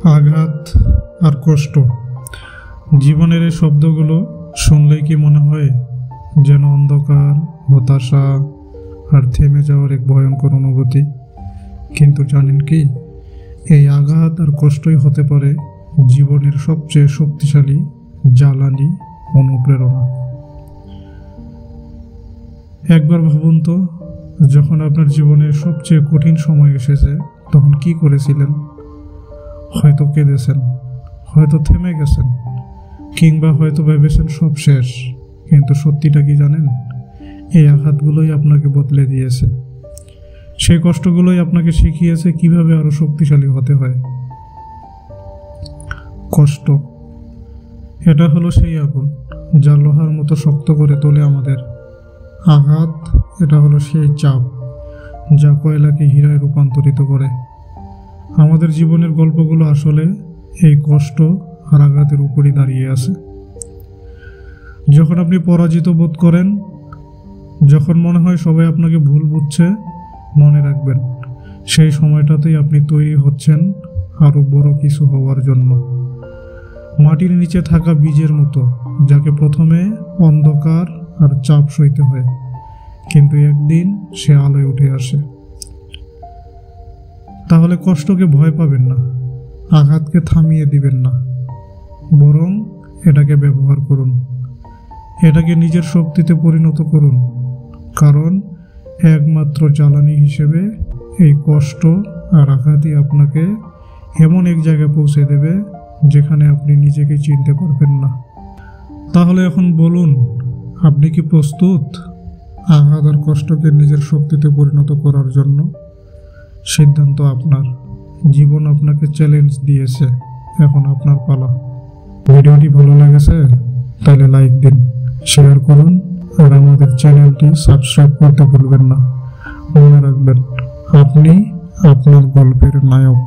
আঘাত আর কষ্ট। জীবনের এই শব্দগুলো শুনলেই কি মনে হয় যেন অন্ধকার, হতাশা আর থেমে যাওয়ার এক ভয়ঙ্কর অনুভূতি। কিন্তু জানেন কি, এই আঘাত আর কষ্টই হতে পারে জীবনের সবচেয়ে শক্তিশালী জ্বালানি, অনুপ্রেরণা। একবার ভাবুন তো, যখন আপনার জীবনের সবচেয়ে কঠিন সময় এসেছে তখন কি করেছিলেন? হয়তো কেঁদেছেন, হয়তো থেমে গেছেন, কিংবা হয়তো ভেবেছেন সব শেষ। কিন্তু সত্যিটা কি জানেন? এই আঘাতগুলোই আপনাকে বদলে দিয়েছে। সেই কষ্টগুলোই আপনাকে শিখিয়েছে কিভাবে আরো শক্তিশালী হতে হয়। কষ্ট, এটা হলো সেই আগুন যা লোহার মতো শক্ত করে তোলে আমাদের। আঘাত, এটা হলো সেই চাপ যা কয়লাকে হীরায় রূপান্তরিত করে। আমাদের জীবনের গল্পগুলো আসলে এই কষ্ট আর আঘাতের উপরই দাঁড়িয়ে আছে। যখন আপনি পরাজিত বোধ করেন, যখন মনে হয় সবাই আপনাকে ভুল বুঝছে, মনে রাখবেন সেই সময়টাতেই আপনি তৈরি হচ্ছেন আরো বড় কিছু হওয়ার জন্য। মাটির নিচে থাকা বীজের মতো, যাকে প্রথমে অন্ধকার আর চাপ সইতে হয়, কিন্তু একদিন সে আলোয় উঠে আসে। তাহলে কষ্টকে ভয় পাবেন না, আঘাতকে থামিয়ে দিবেন না, বরং এটাকে ব্যবহার করুন, এটাকে নিজের শক্তিতে পরিণত করুন। কারণ একমাত্র জ্বালানি হিসেবে এই কষ্ট আর আঘাতই আপনাকে এমন এক জায়গায় পৌঁছে দেবে যেখানে আপনি নিজেকে চিনতে পারবেন না। তাহলে এখন বলুন, আপনি কি প্রস্তুত আঘাত আর কষ্টকে নিজের শক্তিতে পরিণত করার জন্য? সিদ্ধান্ত আপনার। জীবন আপনাকে চ্যালেঞ্জ দিয়েছে, এখন আপনার পালা। ভিডিওটি ভালো লেগেছে? তাহলে লাইক দিন, শেয়ার করুন আর আমাদের চ্যানেলটি সাবস্ক্রাইব করতে ভুলবেন না। মনে রাখবেন, আপনি আপনার গল্পের নায়ক।